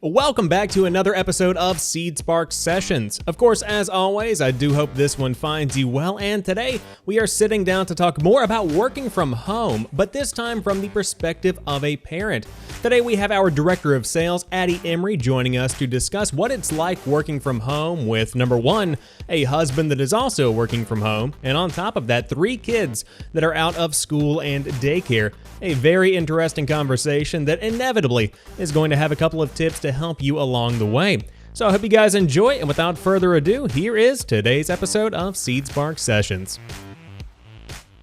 Welcome back to another episode of SeedSpark Sessions. Of course, as always, I do hope this one finds you well, and today we are sitting down to talk more about working from home, but this time from the perspective of a parent. Today we have our Director of Sales, Addy Emery, joining us to discuss what it's like working from home with, number one, a husband that is also working from home, and on top of that, 3 kids that are out of school and daycare. A very interesting conversation that inevitably is going to have a couple of tips to help you along the way. So I hope you guys enjoy, and without further ado, here is today's episode of SeedSpark Sessions.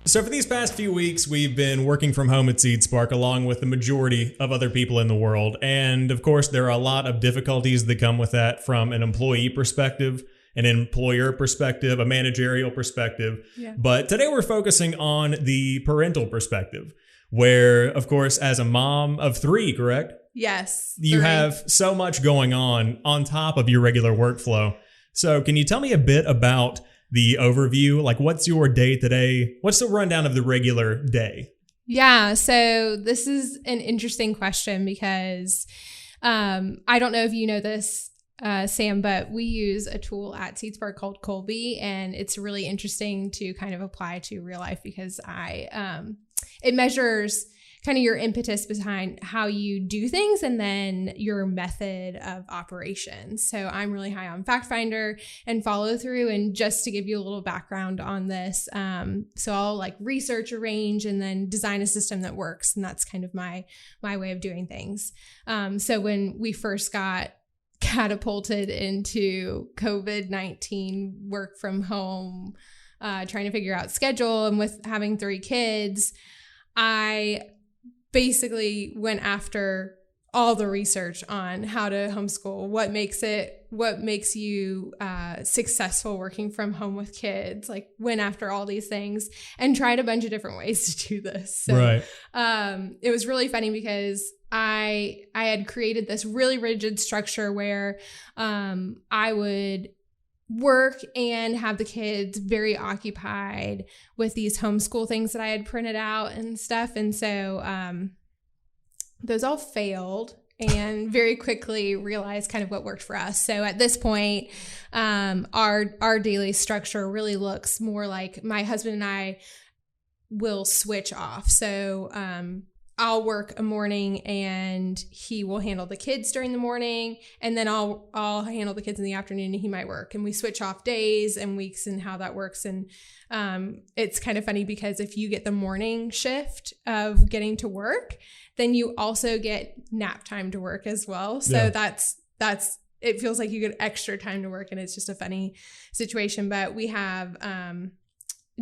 So for these past few weeks, we've been working from home at SeedSpark along with the majority of other people in the world. And of course, there are a lot of difficulties that come with that from an employee perspective, an employer perspective, a managerial perspective. Yeah. But today we're focusing on the parental perspective, where, of course, as a mom of 3, correct? Yes. You have so much going on top of your regular workflow. So can you tell me a bit about the overview? Like, what's your day today? What's the rundown of the regular day? Yeah. So this is an interesting question because I don't know if you know this, Sam, but we use a tool at SeedSpark called Colby, and it's really interesting to kind of apply to real life because it measures kind of your impetus behind how you do things and then your method of operation. So I'm really high on fact finder and follow through. And just to give you a little background on this, so I'll like research, arrange, and then design a system that works. And that's kind of my way of doing things. So when we first got catapulted into COVID-19 work from home, trying to figure out schedule, and with having 3 kids, I basically went after all the research on how to homeschool, what makes you successful working from home with kids, like went after all these things and tried a bunch of different ways to do this. So right. It was really funny because I had created this really rigid structure where I would work and have the kids very occupied with these homeschool things that I had printed out and stuff. And so those all failed and very quickly realized kind of what worked for us. So at this point, our daily structure really looks more like my husband and I will switch off. So I'll work a morning and he will handle the kids during the morning, and then I'll handle the kids in the afternoon and he might work, and we switch off days and weeks and how that works. And it's kind of funny because if you get the morning shift of getting to work, then you also get nap time to work as well. So that's it feels like you get extra time to work, and it's just a funny situation. But we have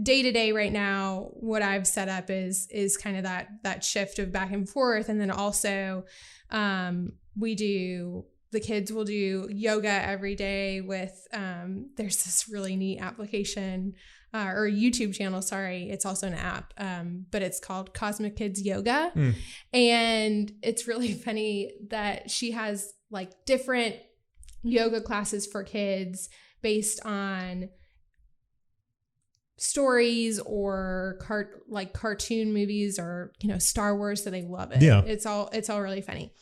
day to day right now, what I've set up is kind of that shift of back and forth. And then also the kids will do yoga every day with, there's this really neat application or YouTube channel. Sorry. It's also an app, but it's called Cosmic Kids Yoga. And it's really funny that she has like different yoga classes for kids based on stories or cartoon movies or, Star Wars. So they love it. Yeah. It's all really funny.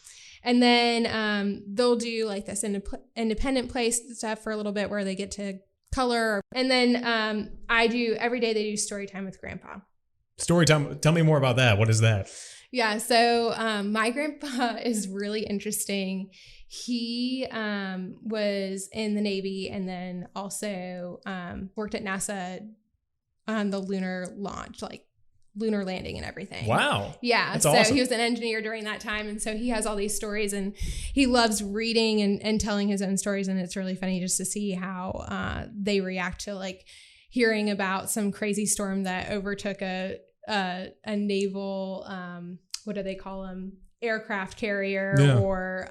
And then they'll do like this independent play stuff for a little bit where they get to color. And then every day they do story time with Grandpa. Story time. Tell me more about that. What is that? Yeah. So my grandpa is really interesting. He was in the Navy and then also worked at NASA on the lunar launch, like lunar landing and everything. Wow. Yeah. That's awesome. He was an engineer during that time. And so he has all these stories, and he loves reading and telling his own stories. And it's really funny just to see how they react to like hearing about some crazy storm that overtook a naval, what do they call them? Aircraft carrier. Yeah. or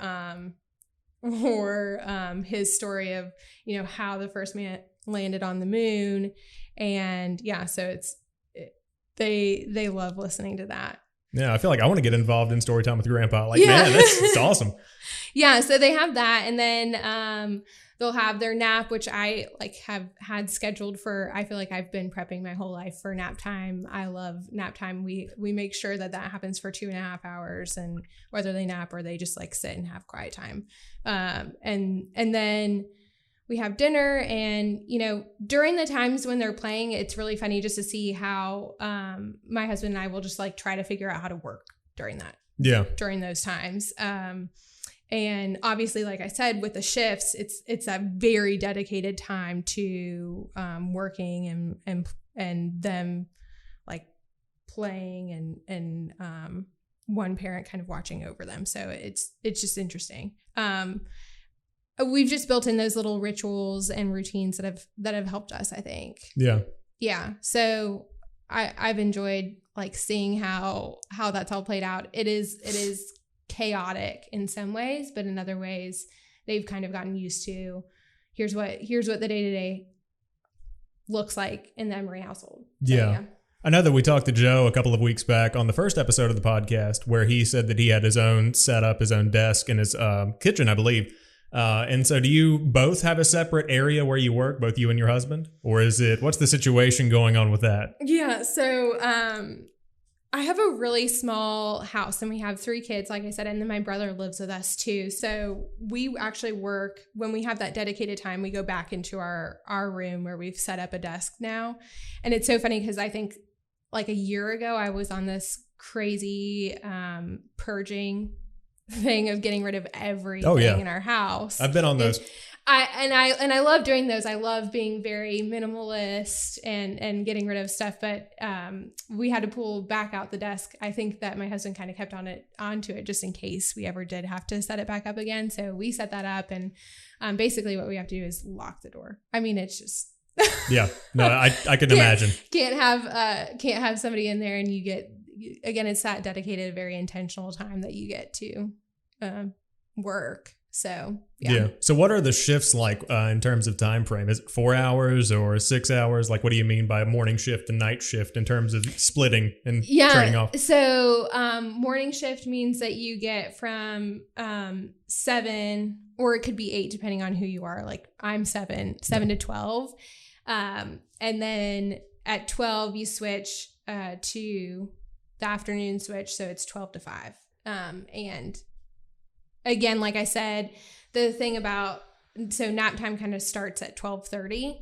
his story of, how the first man landed on the moon. And yeah, so they love listening to that. Yeah, I feel like I want to get involved in story time with Grandpa. Man, that's awesome. Yeah, so they have that. And then they'll have their nap, which I like have had scheduled for. I feel like I've been prepping my whole life for nap time. I love nap time. We make sure that happens for 2.5 hours, and whether they nap or they just like sit and have quiet time. And then we have dinner, and during the times when they're playing, it's really funny just to see how my husband and I will just like try to figure out how to work during those times. And obviously, like I said, with the shifts, it's a very dedicated time to working and them like playing and one parent kind of watching over them. So it's just interesting. We've just built in those little rituals and routines that have helped us, I think. Yeah. Yeah. So I've enjoyed like seeing how that's all played out. It is chaotic in some ways, but in other ways they've kind of gotten used to here's what the day-to-day looks like in the Emery household. So, yeah. I know that we talked to Joe a couple of weeks back on the first episode of the podcast where he said that he had his own setup, his own desk in his kitchen, I believe. And so do you both have a separate area where you work, both you and your husband? Or what's the situation going on with that? Yeah. So, I have a really small house and we have 3 kids, like I said, and then my brother lives with us too. So we actually work, when we have that dedicated time, we go back into our room where we've set up a desk now. And it's so funny because I think like a year ago, I was on this crazy purging thing of getting rid of everything in our house. I've been on those. I love doing those. I love being very minimalist and getting rid of stuff. But we had to pull back out the desk. I think that my husband kind of kept onto it just in case we ever did have to set it back up again. So we set that up, and basically what we have to do is lock the door. I mean, it's just yeah. No, I can imagine. Can't have somebody in there, and you get, again, it's that dedicated, very intentional time that you get to work. So, yeah. So what are the shifts like in terms of time frame? Is it 4 hours or 6 hours? Like, what do you mean by morning shift and night shift in terms of splitting and trading off? So morning shift means that you get from 7, or it could be 8, depending on who you are. Like I'm 7 to 12. And then at 12, you switch to the afternoon switch. So it's 12 to 5. And again, like I said, the thing about, so nap time kind of starts at 12:30.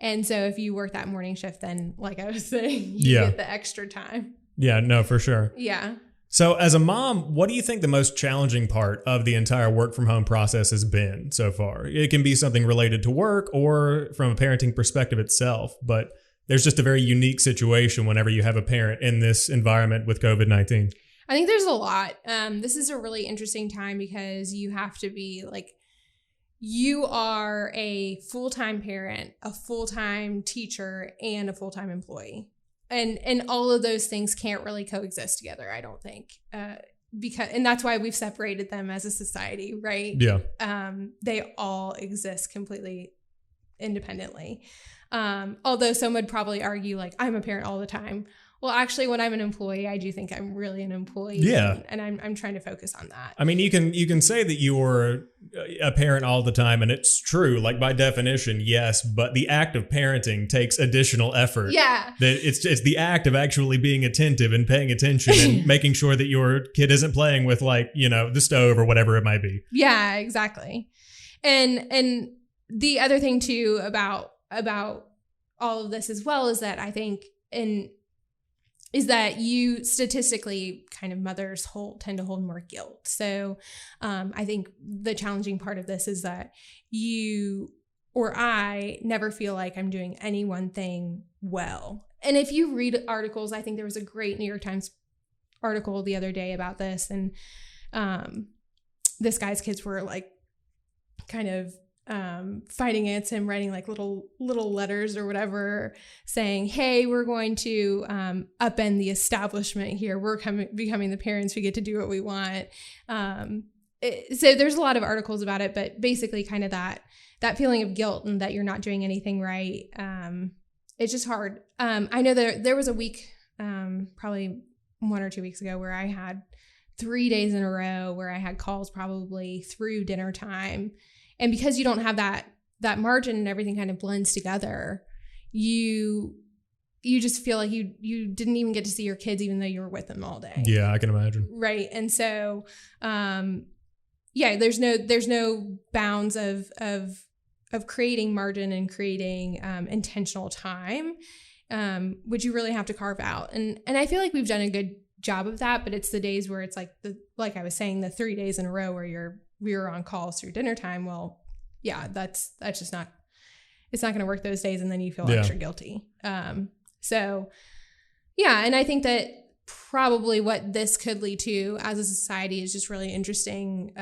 And so if you work that morning shift, then like I was saying, you get the extra time. Yeah, no, for sure. Yeah. So as a mom, what do you think the most challenging part of the entire work from home process has been so far? It can be something related to work or from a parenting perspective itself, but there's just a very unique situation whenever you have a parent in this environment with COVID-19. I think there's a lot. This is a really interesting time because you have to be like, you are a full-time parent, a full-time teacher, and a full-time employee. And all of those things can't really coexist together, I don't think. And that's why we've separated them as a society, right? Yeah. They all exist completely independently. Although some would probably argue like, I'm a parent all the time. Well, actually, when I'm an employee, I do think I'm really an employee. Yeah. And I'm trying to focus on that. I mean, you can say that you're a parent all the time, and it's true. Like by definition, yes, but the act of parenting takes additional effort. Yeah. It's the act of actually being attentive and paying attention and making sure that your kid isn't playing with like, the stove or whatever it might be. Yeah, exactly. And the other thing too about all of this as well is that I think is that you statistically kind of mothers tend to hold more guilt. So I think the challenging part of this is that you or I never feel like I'm doing any one thing well. And if you read articles, I think there was a great New York Times article the other day about this. And this guy's kids were like kind of fighting against him, writing like little letters or whatever, saying, hey, we're going to upend the establishment here. We're becoming the parents. We get to do what we want. So there's a lot of articles about it, but basically kind of that feeling of guilt and that you're not doing anything right. It's just hard. I know there was a week, probably 1 or 2 weeks ago, where I had 3 days in a row where I had calls probably through dinner time. And because you don't have that margin and everything kind of blends together, you just feel like you didn't even get to see your kids, even though you were with them all day. Yeah, I can imagine. Right. And so, there's no bounds of creating margin and creating intentional time, which you really have to carve out. And I feel like we've done a good job of that, but it's the days where it's like I was saying, the 3 days in a row where we're on calls through dinner time. Well, yeah, that's just not, it's not going to work those days. And then you feel extra guilty. So yeah. And I think that probably what this could lead to as a society is just really interesting.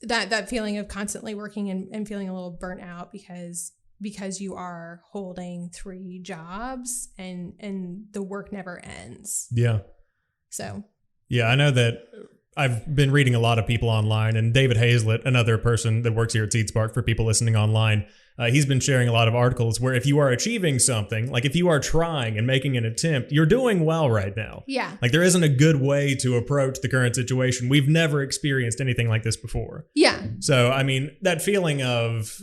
That feeling of constantly working and feeling a little burnt out because you are holding 3 jobs and the work never ends. Yeah. So. Yeah, I know that I've been reading a lot of people online, and David Hazlett, another person that works here at SeedSpark for people listening online, he's been sharing a lot of articles where if you are achieving something, like if you are trying and making an attempt, you're doing well right now. Yeah. Like there isn't a good way to approach the current situation. We've never experienced anything like this before. Yeah. So, I mean, that feeling of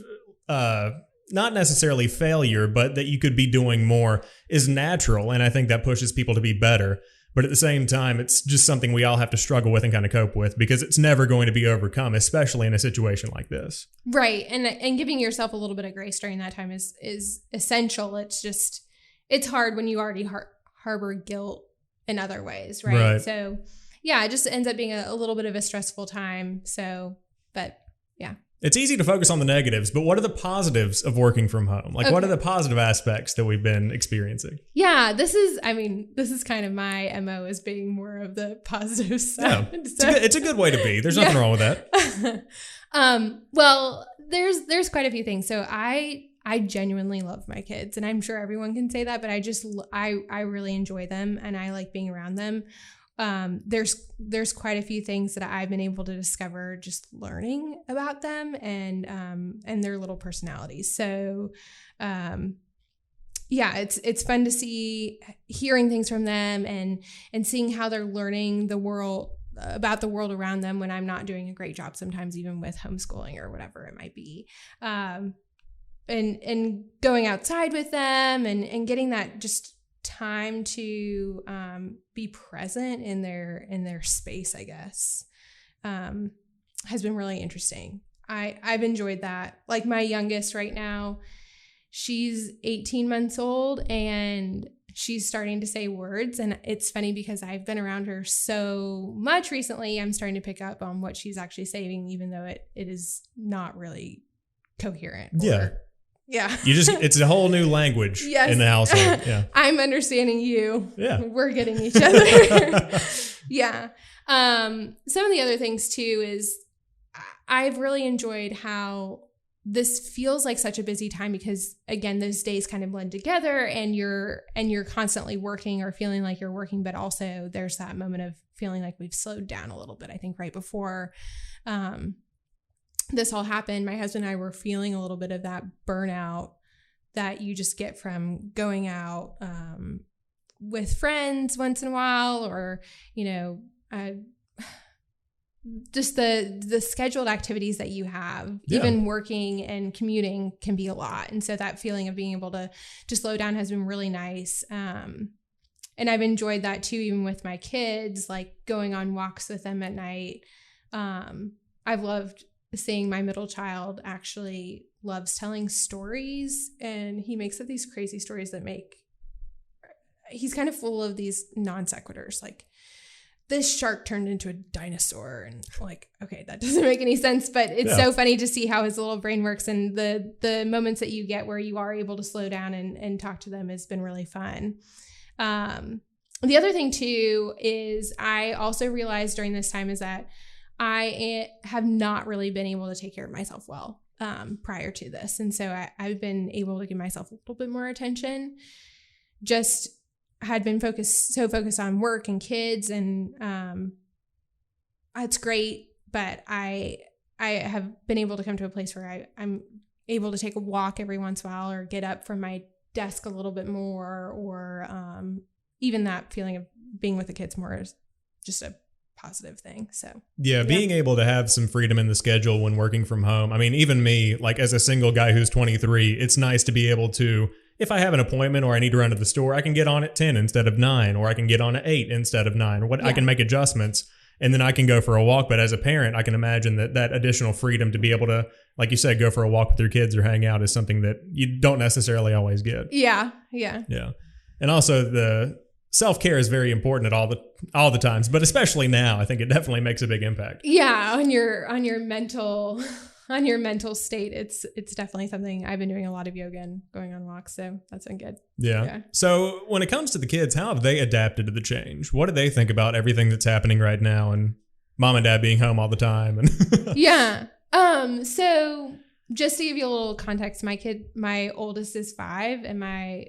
not necessarily failure, but that you could be doing more is natural. And I think that pushes people to be better. But at the same time, it's just something we all have to struggle with and kind of cope with because it's never going to be overcome, especially in a situation like this. Right. And giving yourself a little bit of grace during that time is essential. It's hard when you already harbor guilt in other ways. Right. So yeah, it just ends up being a little bit of a stressful time. So, but yeah. It's easy to focus on the negatives, but what are the positives of working from home? Like, what are the positive aspects that we've been experiencing? Yeah, this is kind of my MO, as being more of the positive side. Yeah, it's a good way to be. There's nothing wrong with that. Well, there's quite a few things. So I genuinely love my kids, and I'm sure everyone can say that, but I really enjoy them and I like being around them. There's quite a few things that I've been able to discover just learning about them and their little personalities. So, yeah, it's fun to see, hearing things from them and seeing how they're learning about the world around them when I'm not doing a great job sometimes, even with homeschooling or whatever it might be. And going outside with them and getting that just time to be present in their space, I guess, has been really interesting. I've enjoyed that. Like my youngest right now, she's 18 months old and she's starting to say words. And it's funny because I've been around her so much recently, I'm starting to pick up on what she's actually saying, even though it is not really coherent. Yeah. It's a whole new language in the household. Yeah. I'm understanding you. Yeah. We're getting each other. Yeah. Some of the other things too is I've really enjoyed how this feels like such a busy time because again, those days kind of blend together and you're constantly working or feeling like you're working, but also there's that moment of feeling like we've slowed down a little bit. I think right before, this all happened, my husband and I were feeling a little bit of that burnout that you just get from going out with friends once in a while, or, just the scheduled activities that you have, even working and commuting can be a lot. And so that feeling of being able to slow down has been really nice. And I've enjoyed that too, even with my kids, like going on walks with them at night. I've loved seeing my middle child actually loves telling stories, and he makes up these crazy stories he's kind of full of these non sequiturs, like this shark turned into a dinosaur, and like, okay, that doesn't make any sense, but it's so funny to see how his little brain works, and the moments that you get where you are able to slow down and talk to them has been really fun. The other thing too is I also realized during this time is that I have not really been able to take care of myself well prior to this. And so I've been able to give myself a little bit more attention. Just had been focused on work and kids, and it's great. But I have been able to come to a place where I'm able to take a walk every once in a while, or get up from my desk a little bit more, or even that feeling of being with the kids more is just a positive thing. So yeah, being able to have some freedom in the schedule when working from home. I mean, even me, like as a single guy who's 23, it's nice to be able to, if I have an appointment or I need to run to the store, I can get on at 10 instead of 9, or I can get on at 8 instead of 9, or I can make adjustments, and then I can go for a walk. But as a parent, I can imagine that additional freedom to be able to, like you said, go for a walk with your kids or hang out is something that you don't necessarily always get. Yeah. And also the self-care is very important at all the times, but especially now, I think it definitely makes a big impact. Yeah, on your mental state, it's definitely something. I've been doing a lot of yoga and going on walks, so that's been good. Yeah. So when it comes to the kids, how have they adapted to the change? What do they think about everything that's happening right now and mom and dad being home all the time? And Yeah. So just to give you a little context, my oldest is 5 and my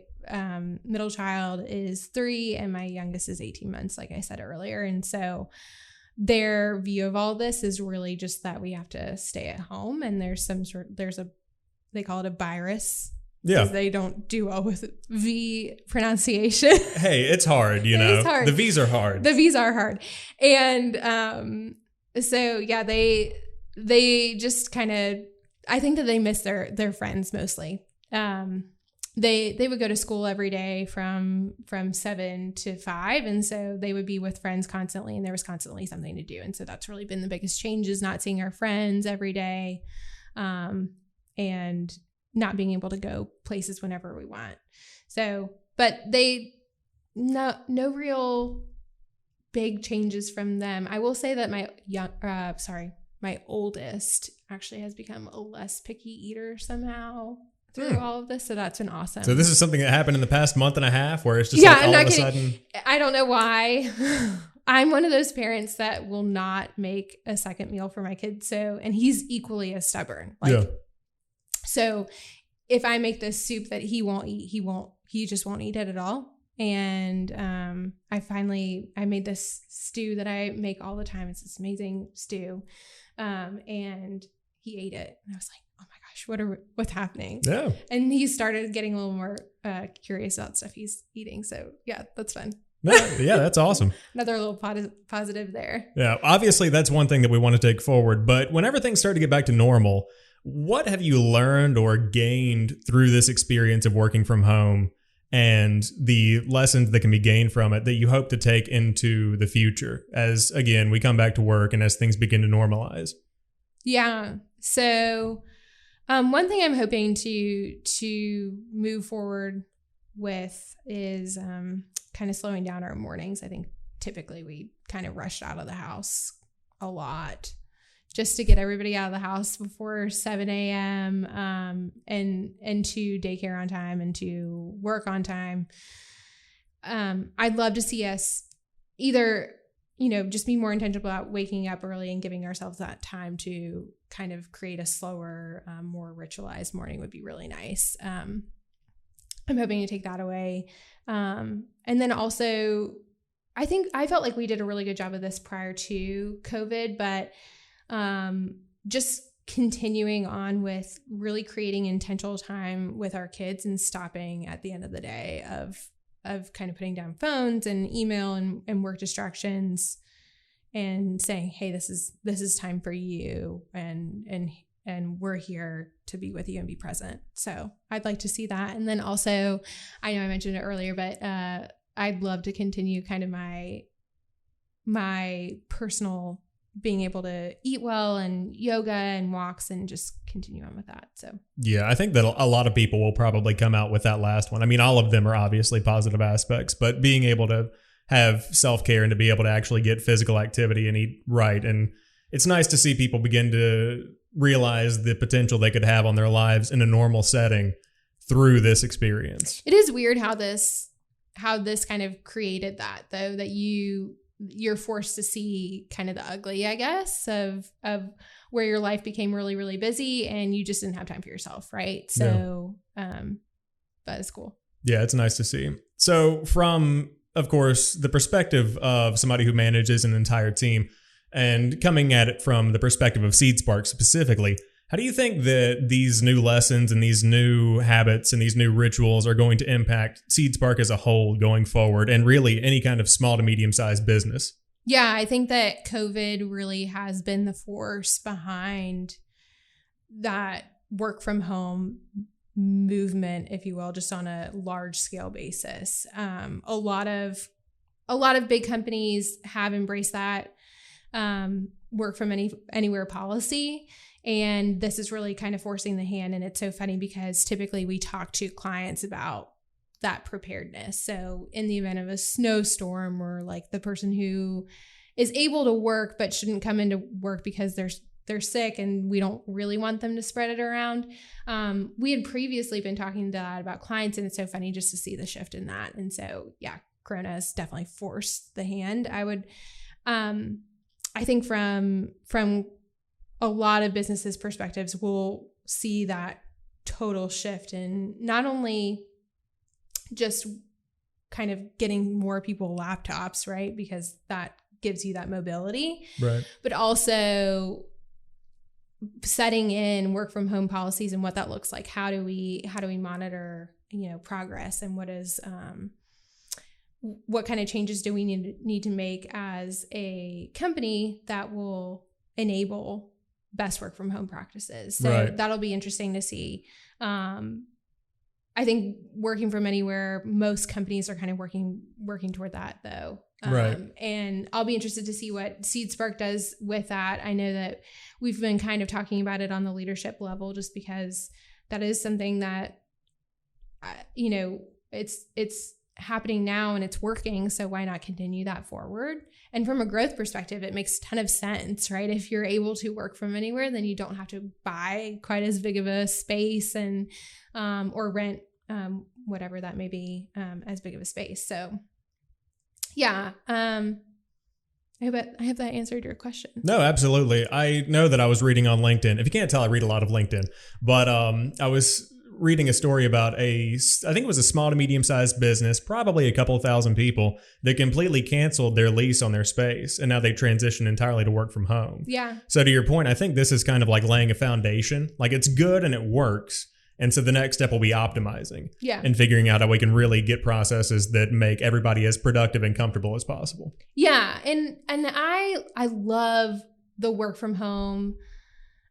middle child is 3 and my youngest is 18 months, like I said earlier. And so their view of all this is really just that we have to stay at home, and they call it a virus. Yeah. Because they don't do well with V pronunciation. Hey, it's hard, It's hard. The V's are hard. And so yeah, they just kind of, I think that they miss their friends mostly. They would go to school every day from 7 to 5. And so they would be with friends constantly, and there was constantly something to do. And so that's really been the biggest change, is not seeing our friends every day, and not being able to go places whenever we want. So, but no real big changes from them. I will say that my oldest actually has become a less picky eater somehow through all of this, so that's been awesome. So this is something that happened in the past month and a half, where it's just like all of a sudden. I don't know why. I'm one of those parents that will not make a second meal for my kid. So, and he's equally as stubborn. So if I make this soup that he won't eat, he just won't eat it at all. And I made this stew that I make all the time. It's this amazing stew, and he ate it, and I was like, oh my gosh, what's happening? Yeah. And he started getting a little more curious about stuff he's eating. So yeah, that's fun. Yeah, that's awesome. Another little positive there. Yeah, obviously that's one thing that we want to take forward. But whenever things start to get back to normal, what have you learned or gained through this experience of working from home, and the lessons that can be gained from it that you hope to take into the future as, again, we come back to work and as things begin to normalize? Yeah. So one thing I'm hoping to move forward with is kind of slowing down our mornings. I think typically we kind of rushed out of the house a lot just to get everybody out of the house before 7 a.m. And to daycare on time and to work on time. I'd love to see us either, just be more intentional about waking up early and giving ourselves that time to kind of create a slower, more ritualized morning would be really nice. I'm hoping to take that away. And then also, I felt like we did a really good job of this prior to COVID, but just continuing on with really creating intentional time with our kids and stopping at the end of the day of kind of putting down phones and email and work distractions and saying, hey, this is time for you, and we're here to be with you and be present. So I'd like to see that. And then also, I know I mentioned it earlier, but I'd love to continue kind of my personal being able to eat well and yoga and walks and just continue on with that. So yeah, I think that a lot of people will probably come out with that last one. I mean, all of them are obviously positive aspects, but being able to have self-care and to be able to actually get physical activity and eat right. And it's nice to see people begin to realize the potential they could have on their lives in a normal setting through this experience. It is weird how this kind of created that, though, that you're forced to see kind of the ugly, I guess, of where your life became really, really busy and you just didn't have time for yourself. Right. So, but it's cool. Yeah. It's nice to see. So from, of course, the perspective of somebody who manages an entire team and coming at it from the perspective of SeedSpark specifically, how do you think that these new lessons and these new habits and these new rituals are going to impact SeedSpark as a whole going forward, and really any kind of small to medium-sized business? Yeah, I think that COVID really has been the force behind that work from home movement, if you will, just on a large scale basis. A lot of big companies have embraced that work from anywhere policy. And this is really kind of forcing the hand. And it's so funny because typically we talk to clients about that preparedness. So in the event of a snowstorm, or like the person who is able to work but shouldn't come into work because they're sick and we don't really want them to spread it around. We had previously been talking to that about clients, and it's so funny just to see the shift in that. And so, yeah, Corona has definitely forced the hand. I think from a lot of businesses' perspectives, we'll see that total shift in not only just kind of getting more people laptops, right? Because that gives you that mobility, right? But also setting in work from home policies and what that looks like. How do we monitor, progress, and what kind of changes do we need to make as a company that will enable best work from home practices. So that'll be interesting to see. I think working from anywhere, most companies are kind of working toward that though. And I'll be interested to see what SeedSpark does with that. I know that we've been kind of talking about it on the leadership level, just because that is something that, it's happening now and it's working. So why not continue that forward? And from a growth perspective, it makes a ton of sense, right? If you're able to work from anywhere, then you don't have to buy quite as big of a space and, or rent, whatever that may be, as big of a space. So yeah. I hope that answered your question. No, absolutely. I know that I was reading on LinkedIn. If you can't tell, I read a lot of LinkedIn, but I was reading a story about I think it was a small to medium-sized business, probably a couple thousand people, that completely canceled their lease on their space, and now they transitioned entirely to work from home. Yeah. So to your point, I think this is kind of like laying a foundation. Like, it's good and it works. And so the next step will be optimizing and figuring out how we can really get processes that make everybody as productive and comfortable as possible. Yeah. And I love the work from home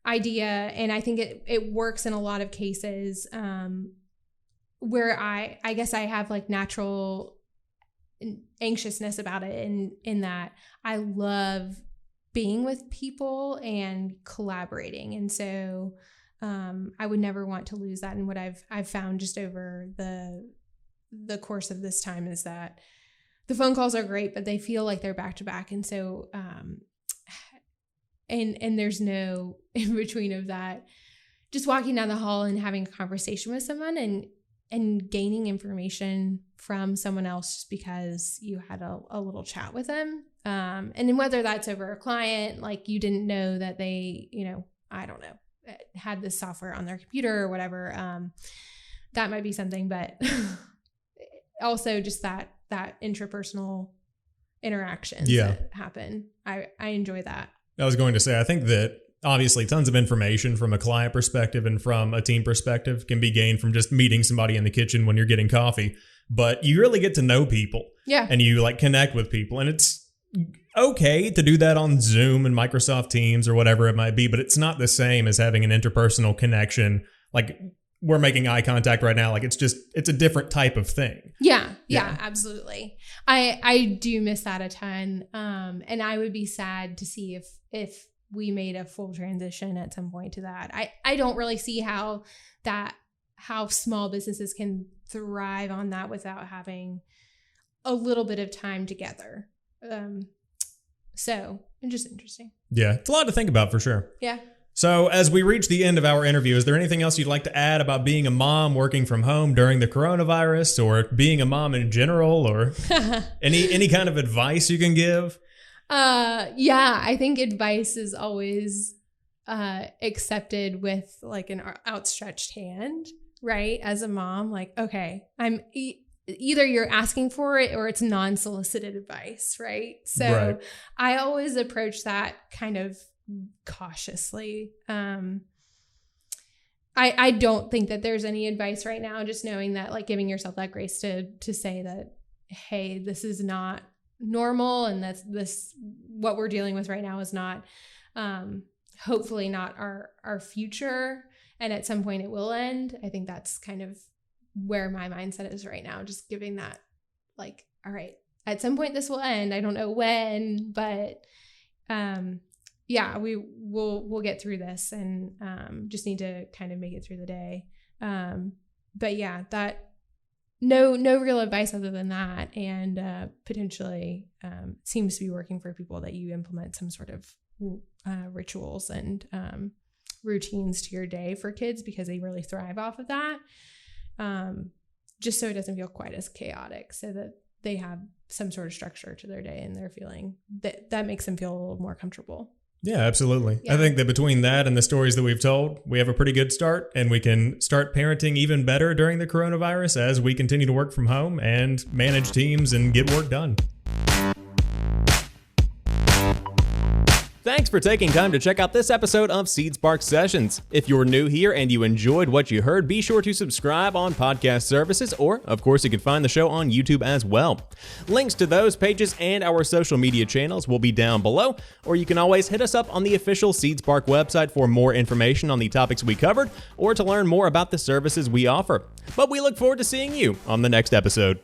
idea. And I think it works in a lot of cases, where I guess I have like natural anxiousness about it, in that I love being with people and collaborating. And so I would never want to lose that. And what I've found just over the course of this time is that the phone calls are great, but they feel like they're back to back. And so, and there's no in between of that. Just walking down the hall and having a conversation with someone and gaining information from someone else just because you had a little chat with them. And then whether that's over a client, like you didn't know that they, I don't know, had this software on their computer or whatever, that might be something, but also just that interpersonal interactions that happen. I enjoy that. I was going to say, I think that obviously tons of information from a client perspective and from a team perspective can be gained from just meeting somebody in the kitchen when you're getting coffee, but you really get to know people and you like connect with people, and it's okay to do that on Zoom and Microsoft Teams or whatever it might be, but it's not the same as having an interpersonal connection. Like, we're making eye contact right now. Like, it's a different type of thing. Yeah, absolutely. I do miss that a ton. And I would be sad to see if we made a full transition at some point to that. I don't really see how small businesses can thrive on that without having a little bit of time together. So just interesting. Yeah, it's a lot to think about for sure. Yeah. So as we reach the end of our interview, is there anything else you'd like to add about being a mom working from home during the coronavirus, or being a mom in general, or any kind of advice you can give? Yeah, I think advice is always accepted with like an outstretched hand, right? As a mom, like, okay, either you're asking for it or it's non-solicited advice, right? So I always approach that kind of cautiously. I don't think that there's any advice right now, just knowing that, like, giving yourself that grace to say that, hey, this is not normal, and that's what we're dealing with right now is not, hopefully not our future. And at some point it will end. I think that's kind of where my mindset is right now. Just giving that, like, all right, at some point this will end. I don't know when, but yeah, we'll get through this, and just need to kind of make it through the day. But yeah, that no real advice other than that. And potentially seems to be working for people that you implement some sort of rituals and routines to your day for kids, because they really thrive off of that. Just so it doesn't feel quite as chaotic, so that they have some sort of structure to their day, and they're feeling that makes them feel a little more comfortable. Yeah, absolutely. Yeah. I think that between that and the stories that we've told, we have a pretty good start, and we can start parenting even better during the coronavirus as we continue to work from home and manage teams and get work done. Thanks for taking time to check out this episode of SeedSpark Sessions. If you're new here and you enjoyed what you heard, be sure to subscribe on podcast services, or, of course, you can find the show on YouTube as well. Links to those pages and our social media channels will be down below, or you can always hit us up on the official SeedSpark website for more information on the topics we covered, or to learn more about the services we offer. But we look forward to seeing you on the next episode.